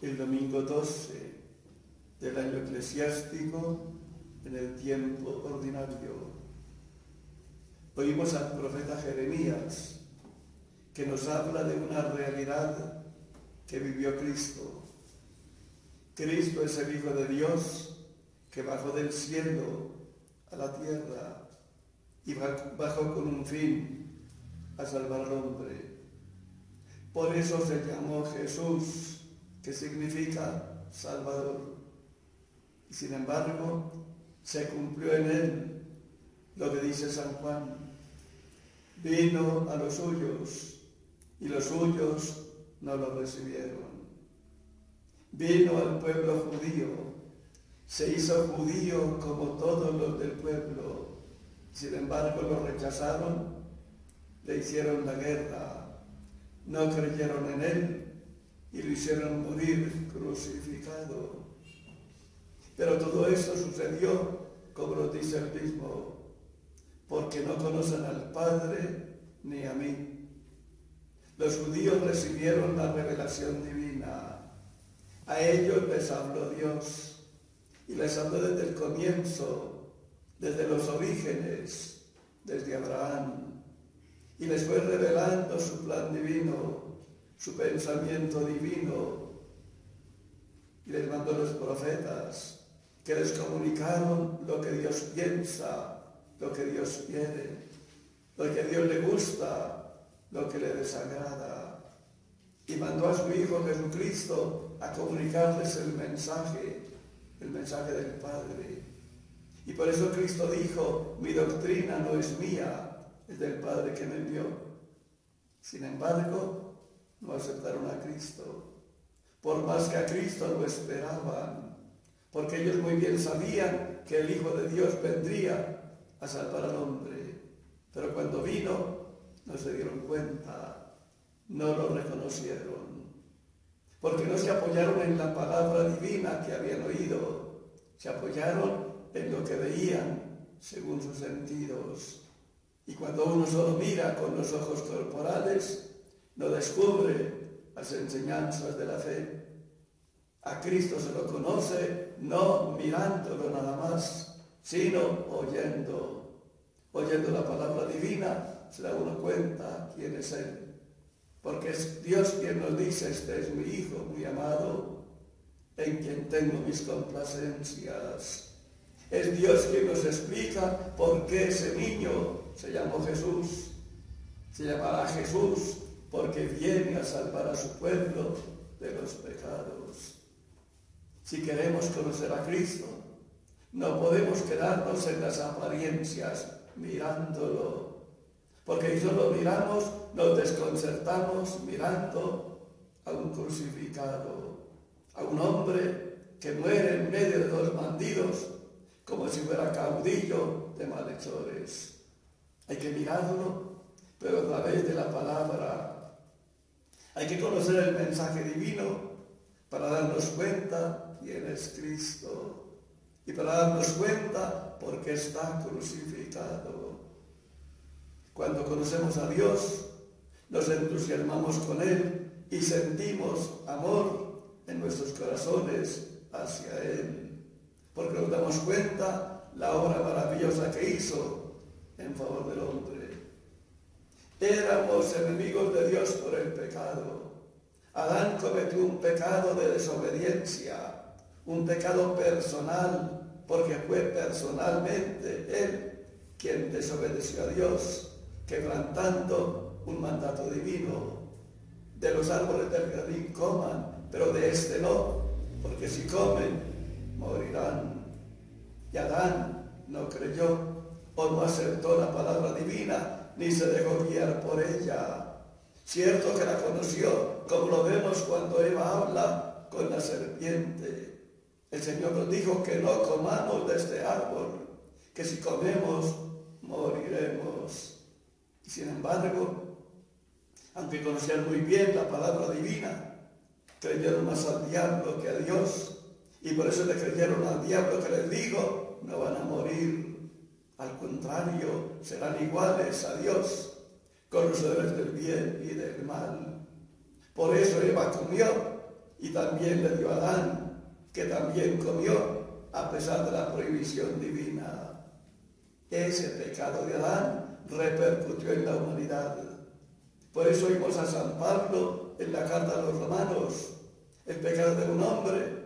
el domingo 12 del año eclesiástico en el tiempo ordinario. Oímos al profeta Jeremías que nos habla de una realidad que vivió Cristo. Cristo es el Hijo de Dios que bajó del cielo a la tierra y bajó con un fin, a salvar al hombre. Por eso se llamó Jesús, que significa Salvador. Y sin embargo, se cumplió en él lo que dice San Juan. Vino a los suyos y los suyos no lo recibieron. Vino al pueblo judío, se hizo judío como todos los del pueblo. Sin embargo, lo rechazaron, le hicieron la guerra, no creyeron en él y lo hicieron morir crucificado. Pero todo esto sucedió, como nos dice el mismo, porque no conocen al Padre ni a mí. Los judíos recibieron la revelación divina. A ellos les habló Dios y les habló desde el comienzo, desde los orígenes, desde Abraham. Y les fue revelando su plan divino, su pensamiento divino. Y les mandó los profetas que les comunicaron lo que Dios piensa, lo que Dios quiere, lo que a Dios le gusta, lo que le desagrada. Y mandó a su Hijo Jesucristo a comunicarles el mensaje del Padre. Y por eso Cristo dijo: mi doctrina no es mía, es del Padre que me envió. Sin embargo, no aceptaron a Cristo, por más que a Cristo lo esperaban, porque ellos muy bien sabían que el Hijo de Dios vendría a salvar al hombre. Pero cuando vino, no se dieron cuenta, no lo reconocieron, porque no se apoyaron en la palabra divina que habían oído, se apoyaron en lo que veían según sus sentidos. Y cuando uno solo mira con los ojos corporales, no descubre las enseñanzas de la fe. A Cristo se lo conoce no mirándolo nada más, sino oyendo la palabra divina, se da uno cuenta quién es Él. Porque es Dios quien nos dice: este es mi Hijo muy amado, en quien tengo mis complacencias. Es Dios quien nos explica por qué ese niño se llamó Jesús. Se llamará Jesús porque viene a salvar a su pueblo de los pecados. Si queremos conocer a Cristo, no podemos quedarnos en las apariencias mirándolo, porque si solo miramos, nos desconcertamos mirando a un crucificado, a un hombre que muere en medio de dos bandidos, como si fuera caudillo de malhechores. Hay que mirarlo, pero a través de la palabra. Hay que conocer el mensaje divino para darnos cuenta quién es Cristo y para darnos cuenta por qué está crucificado. Cuando conocemos a Dios, nos entusiasmamos con Él y sentimos amor en nuestros corazones hacia Él, porque nos damos cuenta la obra maravillosa que hizo en favor del hombre. Éramos enemigos de Dios por el pecado. Adán cometió un pecado de desobediencia, un pecado personal, porque fue personalmente él quien desobedeció a Dios, quebrantando un mandato divino. De los árboles del jardín coman, pero de este no, porque si comen, morirán. Y Adán no creyó o no aceptó la palabra divina, ni se dejó guiar por ella. Cierto que la conoció, como lo vemos cuando Eva habla con la serpiente. El Señor nos dijo que no comamos de este árbol, que si comemos, moriremos. Y sin embargo, aunque conocían muy bien la palabra divina, creyeron más al diablo que a Dios. Y por eso le creyeron al diablo que les dijo: no van a morir. Al contrario, serán iguales a Dios, conocedores del bien y del mal. Por eso Eva comió, y también le dio a Adán, que también comió a pesar de la prohibición divina. Ese pecado de Adán repercutió en la humanidad. Por eso oímos a San Pablo en la carta a los Romanos: el pecado de un hombre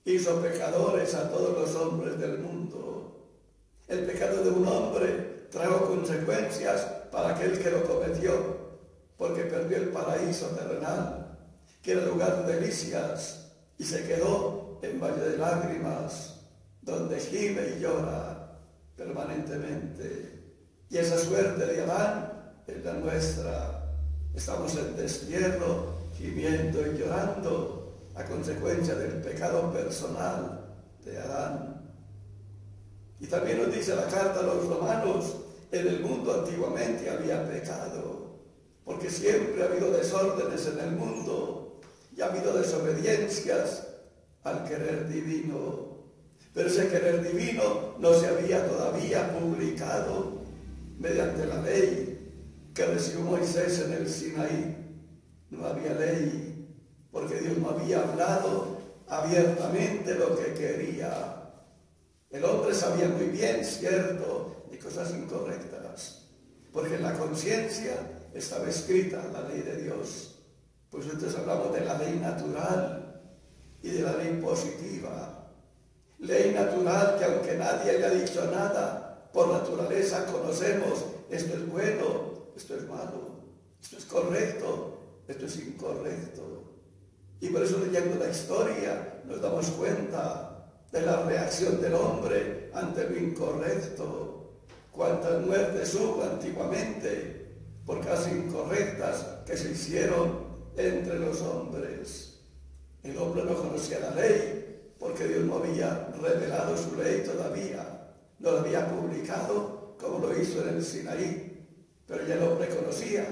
hizo pecadores a todos los hombres del mundo. El pecado de un hombre trajo consecuencias para aquel que lo cometió, porque perdió el paraíso terrenal, que era lugar de delicias, y se quedó en valle de lágrimas, donde gime y llora permanentemente. Y esa suerte de Adán es la nuestra. Estamos en destierro, gimiendo y llorando a consecuencia del pecado personal de Adán. Y también nos dice la carta a los Romanos: en el mundo antiguamente había pecado, porque siempre ha habido desórdenes en el mundo y ha habido desobediencias al querer divino. Pero ese querer divino no se había todavía publicado mediante la ley que recibió Moisés en el Sinaí. No había ley, porque Dios no había hablado abiertamente lo que quería. El hombre sabía muy bien, cierto, de cosas incorrectas, porque en la conciencia estaba escrita la ley de Dios. Pues entonces hablamos de la ley natural y de la ley positiva. Ley natural que, aunque nadie haya dicho nada, por naturaleza conocemos: esto es bueno, esto es malo, esto es correcto, esto es incorrecto. Y por eso, leyendo la historia, nos damos cuenta de la reacción del hombre ante lo incorrecto. Cuántas muertes hubo antiguamente por causas incorrectas que se hicieron entre los hombres. El hombre no conocía la ley, porque Dios no había revelado su ley todavía, no la había publicado como lo hizo en el Sinaí. Pero ya el hombre conocía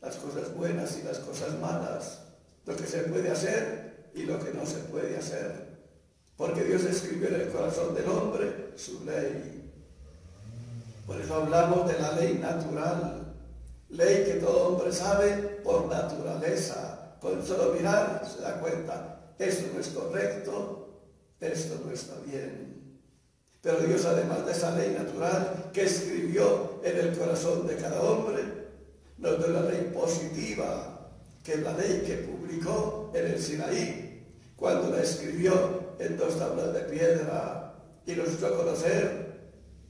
las cosas buenas y las cosas malas, lo que se puede hacer y lo que no se puede hacer, porque Dios escribió en el corazón del hombre su ley. Por eso hablamos de la ley natural, ley que todo hombre sabe por naturaleza. Con solo mirar se da cuenta: esto no es correcto, esto no está bien. Pero Dios, además de esa ley natural que escribió en el corazón de cada hombre, nos dio la ley positiva, que es la ley que publicó en el Sinaí, cuando la escribió en 2 tablas de piedra y nos dio a conocer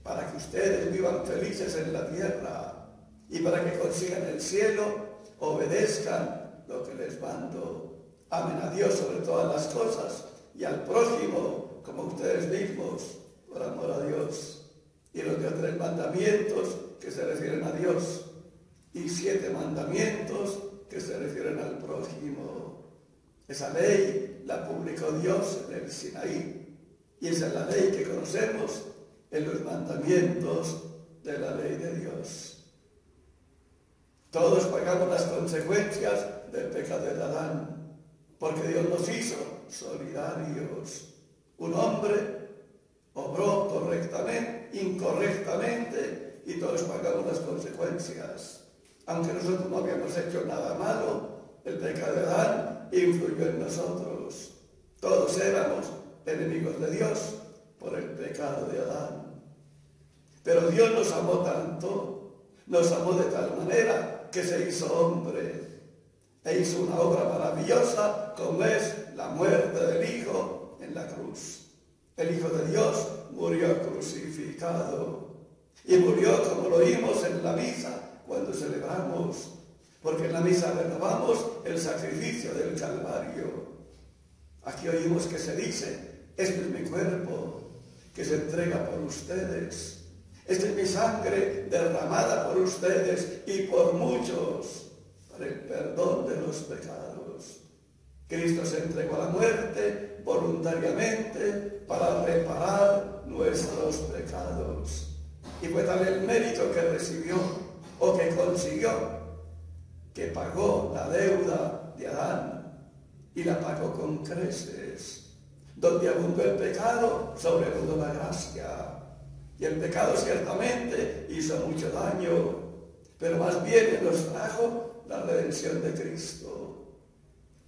para que ustedes vivan felices en la tierra y para que consigan el cielo, obedezcan lo que les mando. Amen a Dios sobre todas las cosas y al prójimo como ustedes mismos, por amor a Dios. Y nos dio 3 mandamientos que se refieren a Dios y 7 mandamientos que se refieren al prójimo. Esa ley la publicó Dios en el Sinaí, y esa es la ley que conocemos en los mandamientos de la ley de Dios. Todos pagamos las consecuencias del pecado de Adán, porque Dios nos hizo solidarios. Un hombre obró correctamente, incorrectamente, y todos pagamos las consecuencias. Aunque nosotros no habíamos hecho nada malo, el pecado de Adán influyó en nosotros. Todos éramos enemigos de Dios por el pecado de Adán. Pero Dios nos amó tanto, nos amó de tal manera que se hizo hombre e hizo una obra maravillosa, como es la muerte del Hijo en la cruz. El Hijo de Dios murió crucificado, y murió como lo oímos en la misa cuando celebramos, porque en la misa renovamos el sacrificio del Calvario. Aquí oímos que se dice: este es mi cuerpo que se entrega por ustedes, esta es mi sangre derramada por ustedes y por muchos para el perdón de los pecados. Cristo se entregó a la muerte voluntariamente para reparar nuestros pecados. Y fue tal el mérito que recibió, o que consiguió, que pagó la deuda de Adán, y la pagó con creces. Donde abundó el pecado, sobreabundó la gracia. Y el pecado ciertamente hizo mucho daño, pero más bien nos trajo la redención de Cristo.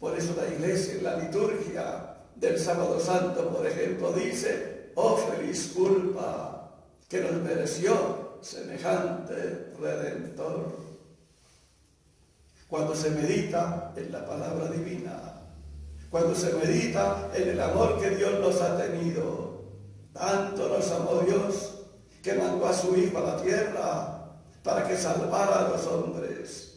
Por eso la Iglesia en la liturgia del Sábado Santo, por ejemplo, dice: oh feliz culpa que nos mereció semejante Redentor. Cuando se medita en la palabra divina, cuando se medita en el amor que Dios nos ha tenido, tanto nos amó Dios que mandó a su Hijo a la tierra para que salvara a los hombres.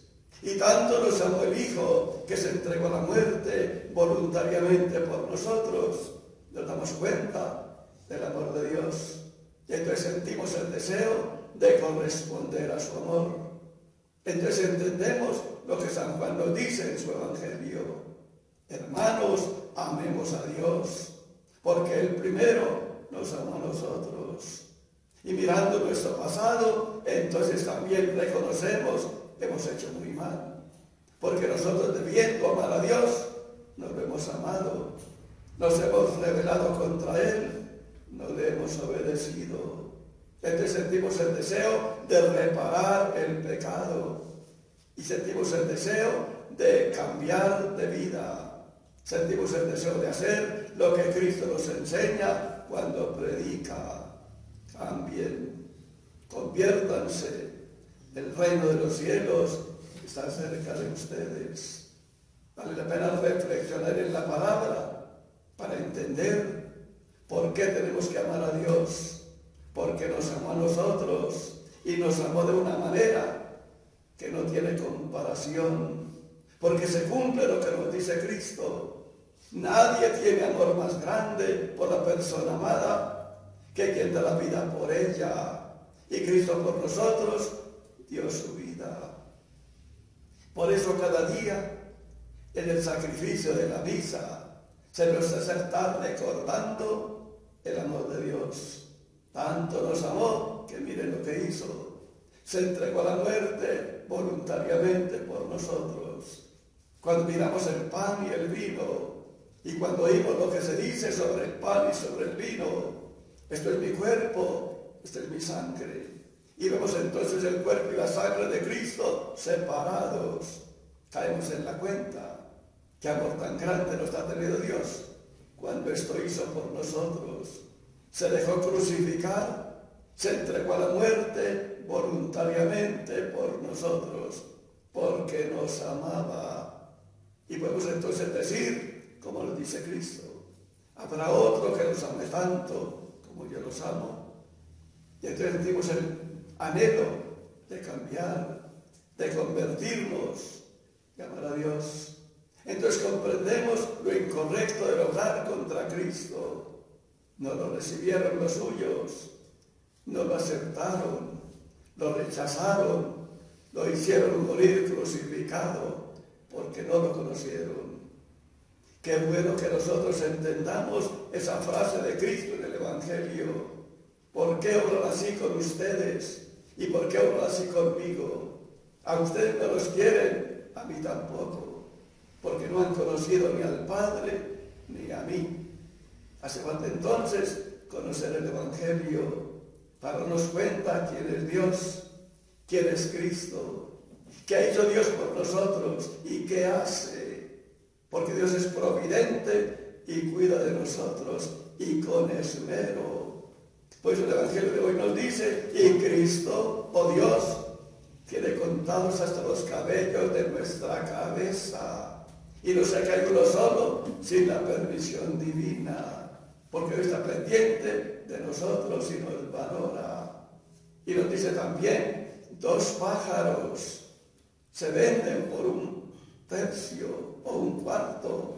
Y tanto nos amó el Hijo que se entregó a la muerte voluntariamente por nosotros. Nos damos cuenta del amor de Dios y entonces sentimos el deseo de corresponder a su amor. Entonces entendemos lo que San Juan nos dice en su Evangelio: hermanos, amemos a Dios, porque Él primero nos amó a nosotros. Y mirando nuestro pasado, entonces también reconocemos que hemos hecho muy mal, porque nosotros, debiendo amar a Dios, nos lo hemos amado, nos hemos rebelado contra Él, no le hemos obedecido. Entonces sentimos el deseo de reparar el pecado y sentimos el deseo de cambiar de vida. Sentimos el deseo de hacer lo que Cristo nos enseña cuando predica: cambien, conviértanse, el reino de los cielos está cerca de ustedes. Vale la pena reflexionar en la palabra para entender por qué tenemos que amar a Dios, porque nos amó a nosotros y nos amó de una manera que no tiene comparación, porque se cumple lo que nos dice Cristo: nadie tiene amor más grande por la persona amada que quien da la vida por ella. Y Cristo por nosotros dio su vida. Por eso cada día en el sacrificio de la misa se nos está recordando el amor de Dios. Tanto nos amó que miren lo que hizo: se entregó a la muerte voluntariamente por nosotros. Cuando miramos el pan y el vino, y cuando oímos lo que se dice sobre el pan y sobre el vino: esto es mi cuerpo, esto es mi sangre. Y vemos entonces el cuerpo y la sangre de Cristo separados. Caemos en la cuenta: qué amor tan grande nos ha tenido Dios cuando esto hizo por nosotros. Se dejó crucificar, se entregó a la muerte voluntariamente por nosotros, porque nos amaba. Y podemos entonces decir, como nos dice Cristo: habrá otro que nos ame tanto como yo los amo. Y entonces sentimos el anhelo de cambiar, de convertirnos y amar a Dios. Entonces comprendemos lo incorrecto del obrar contra Cristo. No lo recibieron los suyos, no lo aceptaron, lo rechazaron, lo hicieron morir crucificado porque no lo conocieron. Qué bueno que nosotros entendamos esa frase de Cristo en el Evangelio: ¿por qué obran así con ustedes? ¿Y por qué obran así conmigo? A ustedes no los quieren, a mí tampoco, porque no han conocido ni al Padre ni a mí. Hace falta entonces conocer el Evangelio para darnos cuenta quién es Dios, quién es Cristo, qué ha hecho Dios por nosotros y qué hace. Porque Dios es providente y cuida de nosotros y con esmero. Pues el Evangelio de hoy nos dice: y Cristo, oh Dios, tiene contados hasta los cabellos de nuestra cabeza. Y no se ha caído uno solo sin la permisión divina, porque Él está pendiente de nosotros y nos valora. Y nos dice también: 2 pájaros se venden por 1/3 o 1/4.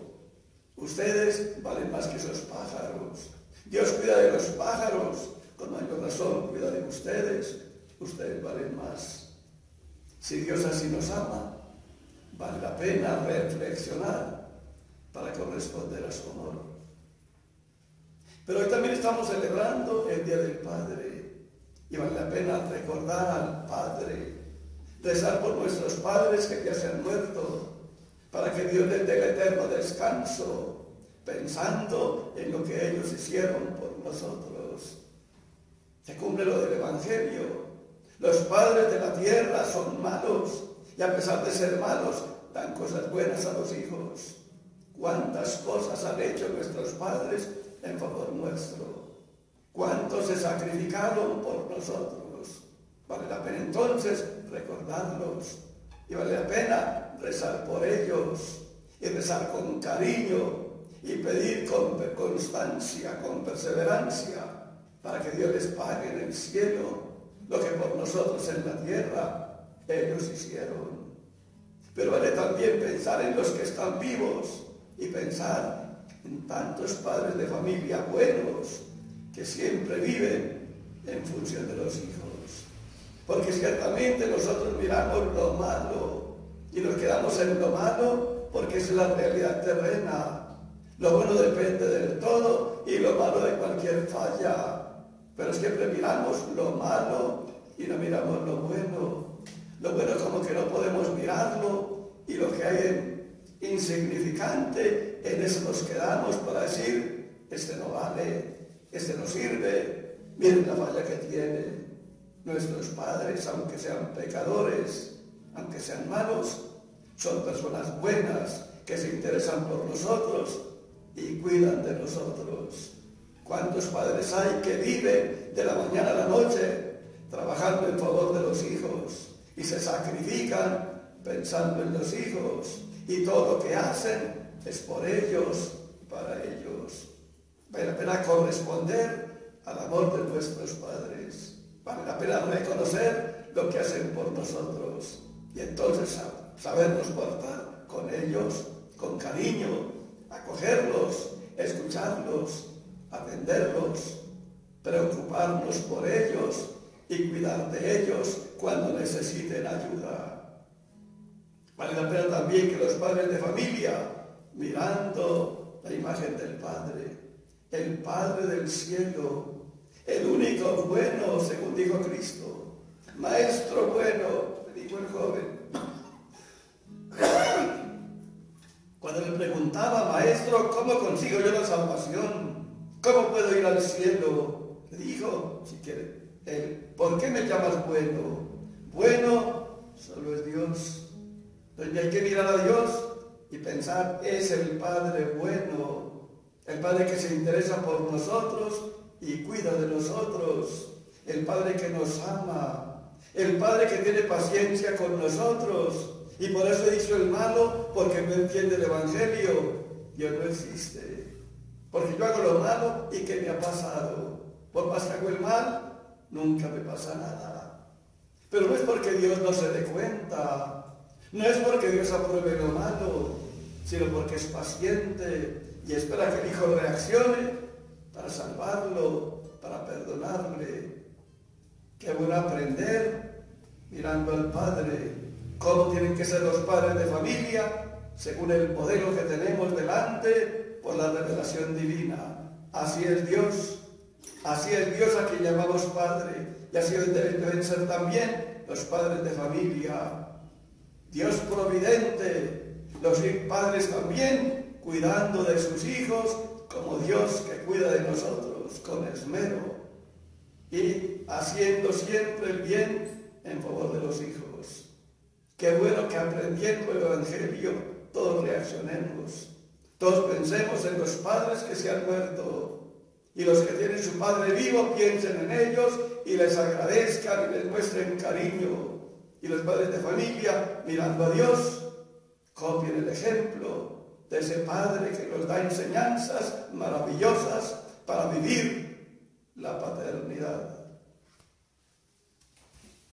Ustedes valen más que esos pájaros. Dios cuida de los pájaros, con mayor razón cuida de ustedes. Ustedes valen más. Si Dios así nos ama, vale la pena reflexionar para corresponder a su amor. Pero hoy también estamos celebrando el Día del Padre y vale la pena recordar al Padre, rezar por nuestros padres que ya se han muerto, para que Dios les dé el eterno descanso, pensando en lo que ellos hicieron por nosotros. Se cumple lo del Evangelio: los padres de la tierra son malos, y a pesar de ser malos, dan cosas buenas a los hijos. cuántas cosas han hecho nuestros padres en favor nuestro, cuántos se sacrificaron por nosotros. Vale la pena entonces recordarlos y vale la pena rezar por ellos y rezar con cariño y pedir con constancia, con perseverancia, para que Dios les pague en el cielo lo que por nosotros en la tierra ellos hicieron. Pero vale también pensar en los que están vivos y pensar en tantos padres de familia buenos que siempre viven en función de los hijos. Porque ciertamente nosotros miramos lo malo y nos quedamos en lo malo porque es la realidad terrena. Lo bueno depende del todo y lo malo de cualquier falla. Pero siempre miramos lo malo y no miramos lo bueno. Lo bueno como que no podemos mirarlo y lo que hay en insignificante, en eso nos quedamos para decir, este no vale, este no sirve. Miren la falla que tienen nuestros padres, aunque sean pecadores, aunque sean malos, son personas buenas que se interesan por nosotros y cuidan de nosotros. ¿Cuántos padres hay que viven de la mañana a la noche trabajando en favor de los hijos y se sacrifican pensando en los hijos y todo lo que hacen es por ellos, para ellos? Vale la pena corresponder al amor de nuestros padres. Vale la pena reconocer lo que hacen por nosotros y entonces sabernos portar con ellos, con cariño, acogerlos, escucharlos, atenderlos, preocuparnos por ellos y cuidar de ellos cuando necesiten ayuda. Vale la pena también que los padres de familia, mirando la imagen del Padre, el Padre del cielo, el único bueno, según dijo Cristo, Maestro bueno, le dijo el joven. Cuando le preguntaba, Maestro, ¿cómo consigo yo la salvación? ¿Cómo puedo ir al cielo? Le dijo, si quiere, él, ¿por qué me llamas bueno? Bueno solo es Dios. Entonces hay que mirar a Dios y pensar, es el Padre bueno, el Padre que se interesa por nosotros y cuida de nosotros, el Padre que nos ama, el Padre que tiene paciencia con nosotros. Y por eso hizo el malo, porque no entiende el Evangelio. Dios no existe. Porque yo hago lo malo y ¿qué me ha pasado? Por más que hago el mal, nunca me pasa nada. Pero no es porque Dios no se dé cuenta, no es porque Dios apruebe lo malo, sino porque es paciente y espera que el hijo reaccione para salvarlo, para perdonarle. Qué bueno aprender mirando al Padre. ¿Cómo tienen que ser los padres de familia? Según el modelo que tenemos delante por la revelación divina. Así es Dios a quien llamamos Padre, y así deben ser también los padres de familia. Dios providente, los padres también cuidando de sus hijos, como Dios que cuida de nosotros con esmero, y haciendo siempre el bien en favor de los hijos. Qué bueno que aprendiendo el Evangelio todos reaccionemos, todos pensemos en los padres que se han muerto y los que tienen su padre vivo piensen en ellos y les agradezcan y les muestren cariño. Y los padres de familia, mirando a Dios, copien el ejemplo de ese Padre que nos da enseñanzas maravillosas para vivir la paternidad.